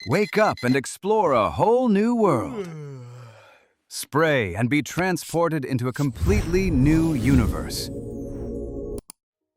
Wake up and explore a whole new world. Spray and be transported into a completely new universe.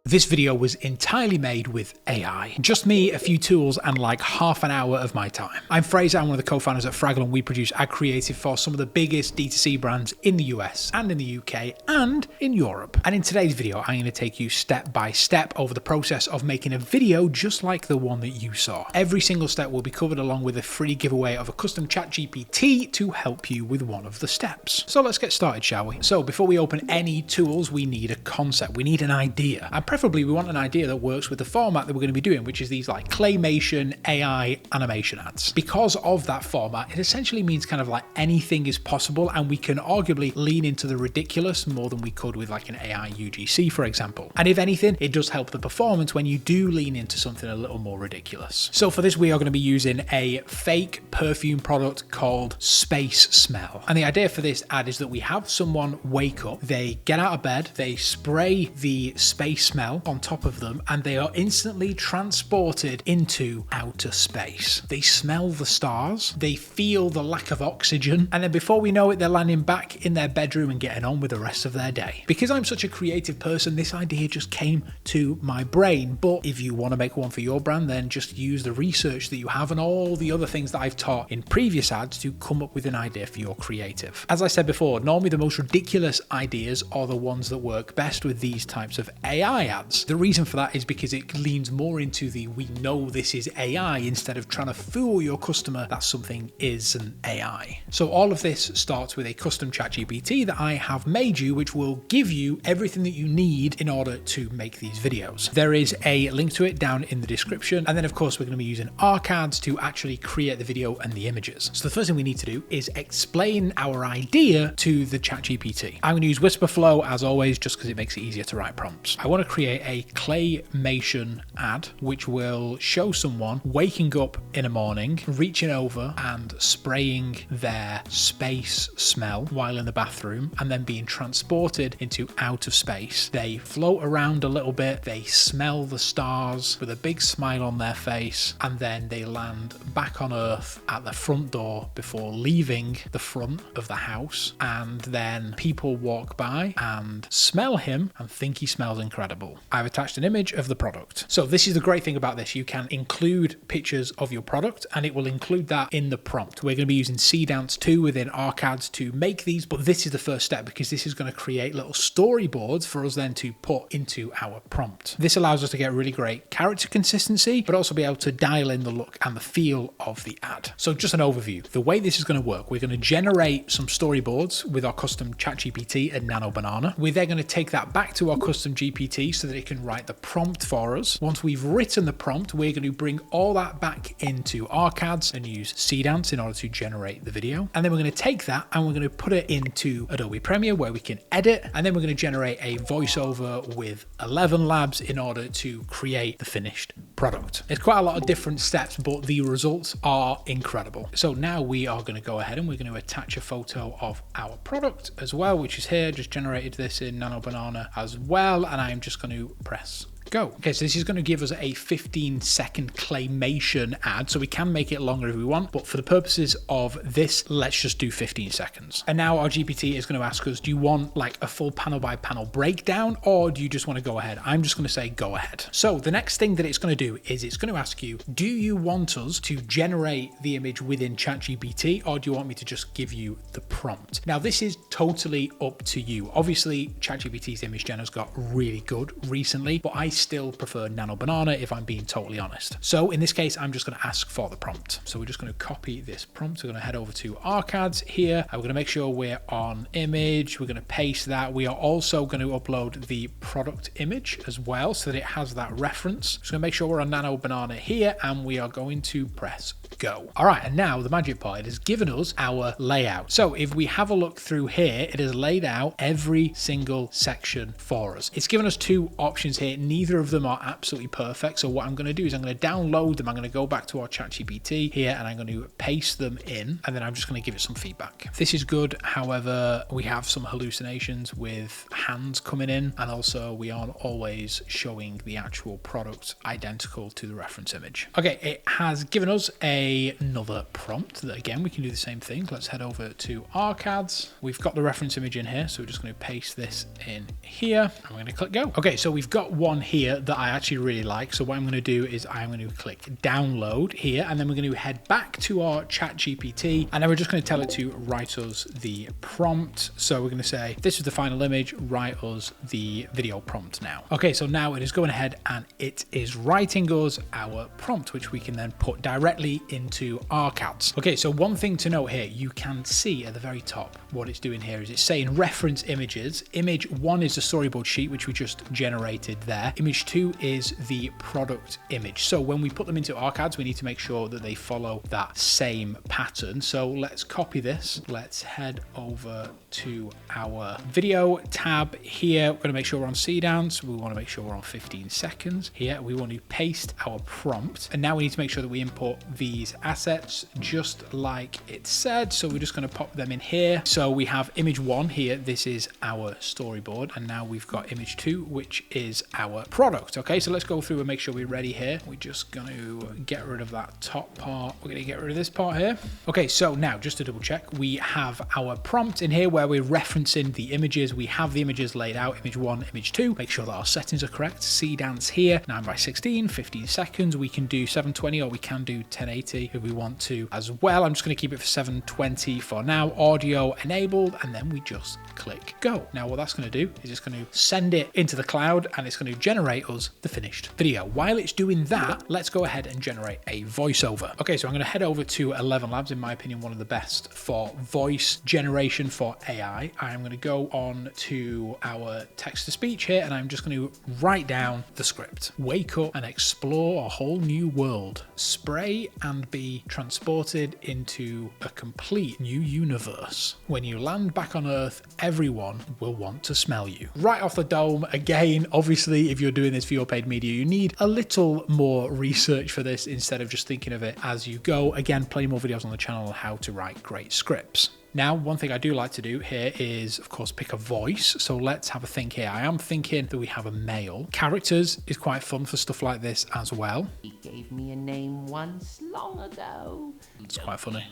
This video was entirely made with AI. Just me, a few tools, and like half an hour of my time. I'm Fraser, I'm one of the co-founders at Fraggle, and we produce ad creative for some of the biggest D2C brands in the US and in the UK and in Europe. And in today's video, I'm going to take you step by step over the process of making a video just like the one that you saw. Every single step will be covered along with a free giveaway of a custom ChatGPT to help you with one of the steps. So let's get started, shall we? So before we open any tools, we need a concept. We need an idea. And preferably we want an idea that works with the format that we're going to be doing, which is these like Claymation AI animation ads. Because of that format, it essentially means kind of like anything is possible, and we can arguably lean into the ridiculous more than we could with like an AI UGC, for example. And if anything, it does help the performance when you do lean into something a little more ridiculous. So for this, we are going to be using a fake perfume product called Space Smell. And the idea for this ad is that we have someone wake up, they get out of bed, they spray the space smell on top of them, and they are instantly transported into outer space. They smell the stars, they feel the lack of oxygen, and then before we know it, they're landing back in their bedroom and getting on with the rest of their day. Because I'm such a creative person, this idea just came to my brain. But if you want to make one for your brand, then just use the research that you have and all the other things that I've taught in previous ads to come up with an idea for your creative. As I said before, normally the most ridiculous ideas are the ones that work best with these types of AI ads. The reason for that is because it leans more into the we know this is AI instead of trying to fool your customer that something is an AI. So all of this starts with a custom ChatGPT that I have made you, which will give you everything that you need in order to make these videos. There is a link to it down in the description. And then of course, we're going to be using ArcAds to actually create the video and the images. So the first thing we need to do is explain our idea to the ChatGPT. I'm going to use Whisper Flow as always, just because it makes it easier to write prompts. I want to create a Claymation ad, which will show someone waking up in a morning, reaching over and spraying their space smell while in the bathroom, and then being transported into outer space. They float around a little bit, they smell the stars with a big smile on their face, and then they land back on Earth at the front door before leaving the front of the house. And then people walk by and smell him and think he smells incredible. I've attached an image of the product. So this is the great thing about this. You can include pictures of your product and it will include that in the prompt. We're going to be using Seedance 2 within ArcAds to make these, but this is the first step because this is going to create little storyboards for us then to put into our prompt. This allows us to get really great character consistency, but also be able to dial in the look and the feel of the ad. So just an overview. The way this is going to work, we're going to generate some storyboards with our custom ChatGPT and Nano Banana. We're then going to take that back to our custom GPT so that it can write the prompt for us. Once we've written the prompt, we're going to bring all that back into ArcAds and use Seedance in order to generate the video. And then we're going to take that and we're going to put it into Adobe Premiere where we can edit. And then we're going to generate a voiceover with ElevenLabs in order to create the finished product. It's quite a lot of different steps, but the results are incredible. So now we are going to go ahead and we're going to attach a photo of our product as well, which is here. Just generated this in Nano Banana as well. And I'm just going to press go. Okay, so this is going to give us a 15-second Claymation ad, so we can make it longer if we want, but for the purposes of this, let's just do 15 seconds. And now our GPT is going to ask us, do you want like a full panel by panel breakdown, or do you just want to go ahead? I'm just going to say go ahead. So the next thing that it's going to do is it's going to ask you, do you want us to generate the image within ChatGPT, or do you want me to just give you the prompt? Now this is totally up to you. Obviously ChatGPT's image gen has got really good recently, but I still prefer Nano Banana if I'm being totally honest. So in this case, I'm just going to ask for the prompt. So we're just going to copy this prompt. We're going to head over to ArcAds here. And we're going to make sure we're on image. We're going to paste that. We are also going to upload the product image as well so that it has that reference. Just going to make sure we're on Nano Banana here and we are going to press go. All right, and now the magic part, it has given us our layout. So if we have a look through here, it has laid out every single section for us. It's given us two options here. Neither Neither of them are absolutely perfect. So what I'm going to do is I'm going to download them. I'm going to go back to our ChatGPT here and I'm going to paste them in, and then I'm just going to give it some feedback. This is good. However, we have some hallucinations with hands coming in, and also we aren't always showing the actual product identical to the reference image. Okay, it has given us another prompt that, again, we can do the same thing. Let's head over to Arcads. We've got the reference image in here, so we're just going to paste this in here and we're going to click go. Okay, so we've got one here that I actually really like. So what I'm going to do is I'm going to click download here, and then we're going to head back to our ChatGPT, and then we're just going to tell it to write us the prompt. So we're going to say, this is the final image, write us the video prompt now. Okay, so now it is going ahead and it is writing us our prompt, which we can then put directly into Arcads. Okay, so one thing to note here, you can see at the very top what it's doing here is it's saying reference images. Image 1 is the storyboard sheet, which we just generated there. Image 2 is the product image. So when we put them into Arcads, we need to make sure that they follow that same pattern. So let's copy this. Let's head over to our video tab here. We're going to make sure we're on Seedance. We want to make sure we're on 15 seconds. Here we want to paste our prompt, and now we need to make sure that we import these assets just like it said. So we're just going to pop them in here. So we have image 1 here. This is our storyboard, and now we've got image 2, which is our product. Okay, so let's go through and make sure we're ready here. We're just going to get rid of that top part. We're going to get rid of this part here. Okay, so now just to double check, we have our prompt in here where we're referencing the images. We have the images laid out, image 1, image 2. Make sure that our settings are correct. Seedance here, 9:16, 15 seconds. We can do 720 or we can do 1080 if we want to as well. I'm just going to keep it for 720 for now. Audio enabled, and then we just click go. Now what that's going to do is it's going to send it into the cloud and it's going to generate us the finished video. While it's doing that, let's go ahead and generate a voiceover. Okay, so I'm going to head over to ElevenLabs, in my opinion, one of the best for voice generation for AI. I'm going to go on to our text-to-speech here, and I'm just going to write down the script. Wake up and explore a whole new world. Spray and be transported into a complete new universe. When you land back on Earth, everyone will want to smell you. Right off the dome, again, obviously, if you're doing this for your paid media, you need a little more research for this instead of just thinking of it as you go. Again, plenty more videos on the channel on how to write great scripts. Now, one thing I do like to do here is, of course, pick a voice. So let's have a think here. I am thinking that we have a male. Characters is quite fun for stuff like this as well. He gave me a name once long ago. It's quite funny.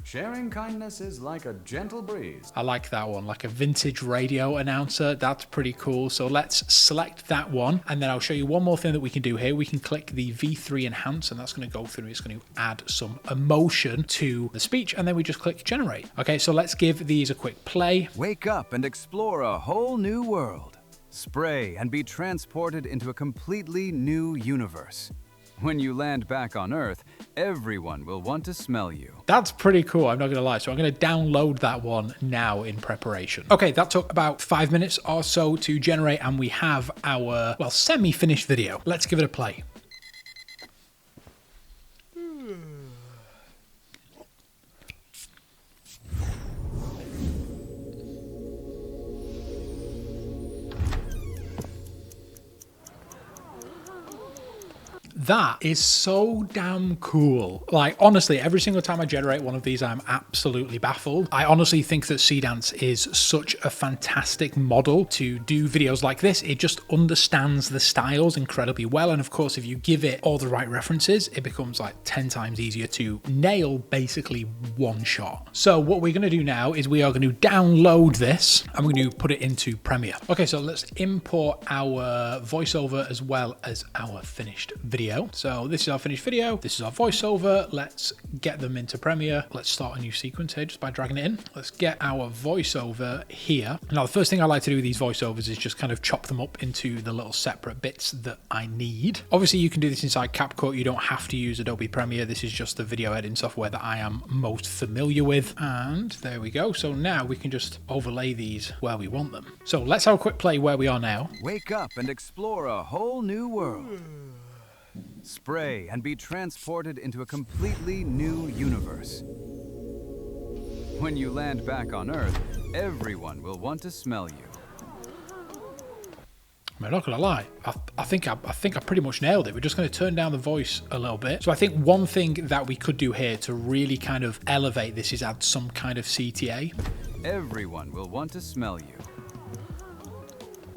Sharing kindness is like a gentle breeze. I like that one, like a vintage radio announcer. That's pretty cool. So let's select that one. And then I'll show you one more thing that we can do here. We can click the V3 enhance, and that's going to go through. It's going to add some emotion to the speech. And then we just click generate. Okay, so let's give these a quick play. Wake up and explore a whole new world. Spray and be transported into a completely new universe. When you land back on Earth, everyone will want to smell you. That's pretty cool, I'm not gonna lie. So I'm gonna download that one now in preparation. Okay, that took about 5 minutes or so to generate, and we have our, well, semi-finished video. Let's give it a play. That is so damn cool. Like, honestly, every single time I generate one of these, I'm absolutely baffled. I honestly think that Seedance is such a fantastic model to do videos like this. It just understands the styles incredibly well. And of course, if you give it all the right references, it becomes like 10 times easier to nail basically one shot. So what we're gonna do now is we are going to download this and we're going to put it into Premiere. Okay, so let's import our voiceover as well as our finished video. So this is our finished video. This is our voiceover. Let's get them into Premiere. Let's start a new sequence here just by dragging it in. Let's get our voiceover here. Now, the first thing I like to do with these voiceovers is just kind of chop them up into the little separate bits that I need. Obviously, you can do this inside CapCut. You don't have to use Adobe Premiere. This is just the video editing software that I am most familiar with. And there we go. So now we can just overlay these where we want them. So let's have a quick play where we are now. Wake up and explore a whole new world. Spray and be transported into a completely new universe. When you land back on Earth, everyone will want to smell you. I'm not gonna lie, I think I pretty much nailed it. We're just gonna turn down the voice a little bit. So I think one thing that we could do here to really kind of elevate this is add some kind of CTA. Everyone will want to smell you.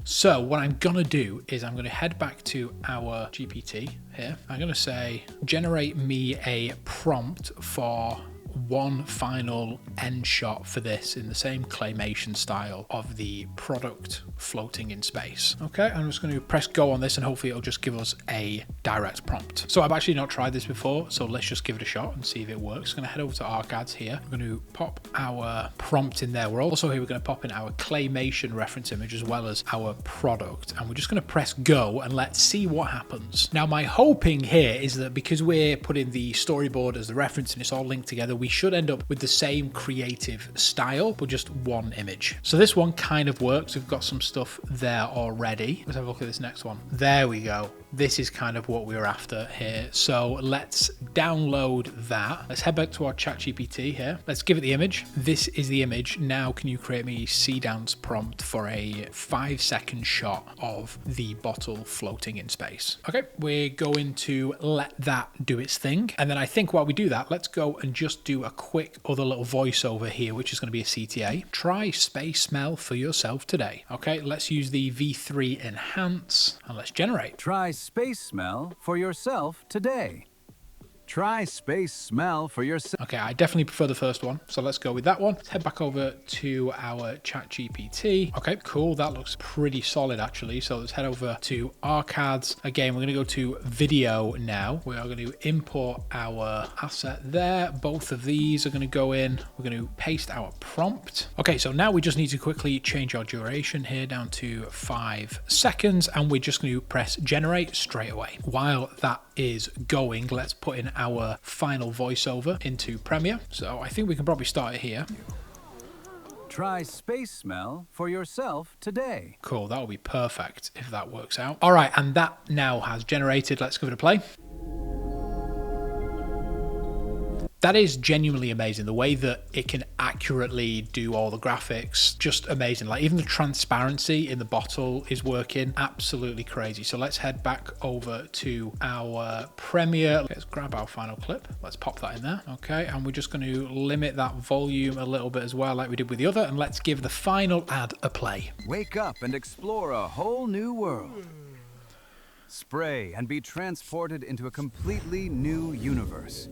So what I'm gonna do is I'm gonna head back to our GPT here. I'm gonna say, generate me a prompt for one final end shot for this in the same claymation style of the product floating in space. Okay, I'm just going to press go on this and hopefully it'll just give us a direct prompt. So I've actually not tried this before, so let's just give it a shot and see if it works. I'm going to head over to ArcAds here. We're going to pop our prompt in there. We're also here, we're going to pop in our claymation reference image as well as our product, and we're just going to press go and let's see what happens. Now my hoping here is that because we're putting the storyboard as the reference and it's all linked together, we should end up with the same creative style, but just one image. So this one kind of works. We've got some stuff there already. Let's have a look at this next one. There we go. This is kind of what we were after here. So let's download that. Let's head back to our ChatGPT here. Let's give it the image. This is the image. Now, can you create me a Seedance prompt for a 5-second shot of the bottle floating in space? Okay, we're going to let that do its thing. And then I think while we do that, let's go and just do a quick other little voiceover here, which is going to be a CTA. Try space smell for yourself today. Okay, let's use the V3 enhance and let's generate. Try space smell for yourself today. Try space smell for yourself. Okay, I definitely prefer the first one, so let's go with that one. Let's head back over to our ChatGPT. Okay, cool. That looks pretty solid actually. So let's head over to ArcAds. Again, we're going to go to video now. We are going to import our asset there. Both of these are going to go in. We're going to paste our prompt. Okay, so now we just need to quickly change our duration here down to 5 seconds, and we're just going to press generate straight away. While that is going, let's put in our final voiceover into Premiere. So I think we can probably start it here. Try space smell for yourself today. Cool, that'll be perfect if that works out. All right, and that now has generated. Let's give it a play. That is genuinely amazing. The way that it can accurately do all the graphics, just amazing. Like even the transparency in the bottle is working absolutely crazy. So let's head back over to our Premiere. Let's grab our final clip. Let's pop that in there. Okay, and we're just going to limit that volume a little bit as well, like we did with the other. And let's give the final ad a play. Wake up and explore a whole new world. Spray and be transported into a completely new universe.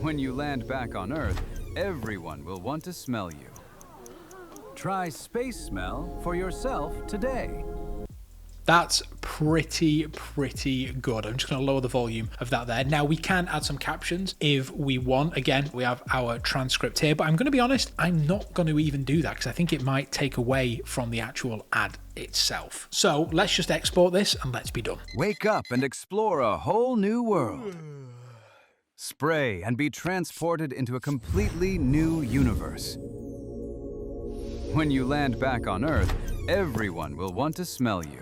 When you land back on Earth, everyone will want to smell you. Try space smell for yourself today. That's pretty good. I'm just going to lower the volume of that there. Now we can add some captions if we want. Again, we have our transcript here, but I'm going to be honest, I'm not going to even do that because I think it might take away from the actual ad itself. So let's just export this and let's be done. Wake up and explore a whole new world. Spray and be transported into a completely new universe. When you land back on Earth, everyone will want to smell you.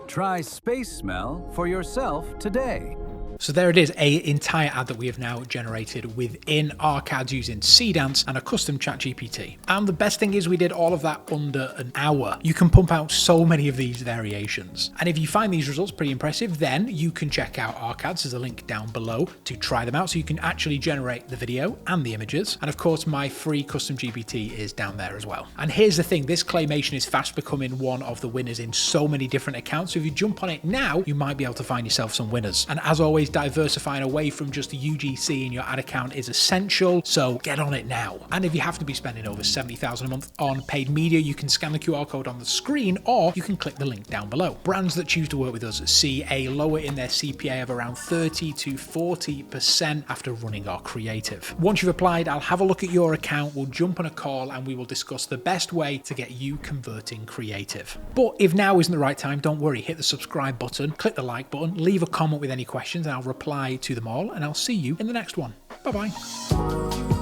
Try space smell for yourself today. So there it is, an entire ad that we have now generated within ArcAds using Seedance and a custom ChatGPT. And the best thing is we did all of that under an hour. You can pump out so many of these variations. And if you find these results pretty impressive, then you can check out ArcAds. There's a link down below to try them out so you can actually generate the video and the images. And of course, my free custom GPT is down there as well. And here's the thing, this claymation is fast becoming one of the winners in so many different accounts. So if you jump on it now, you might be able to find yourself some winners. And as always, diversifying away from just the UGC in your ad account is essential, so get on it now. And if you have to be spending over $70,000 a month on paid media, you can scan the QR code on the screen or you can click the link down below. Brands that choose to work with us see a lower in their CPA of around 30 to 40% after running our creative. Once you've applied, I'll have a look at your account, we'll jump on a call and we will discuss the best way to get you converting creative. But if now isn't the right time, don't worry, hit the subscribe button, click the like button, leave a comment with any questions and I'll reply to them all, and I'll see you in the next one. Bye-bye.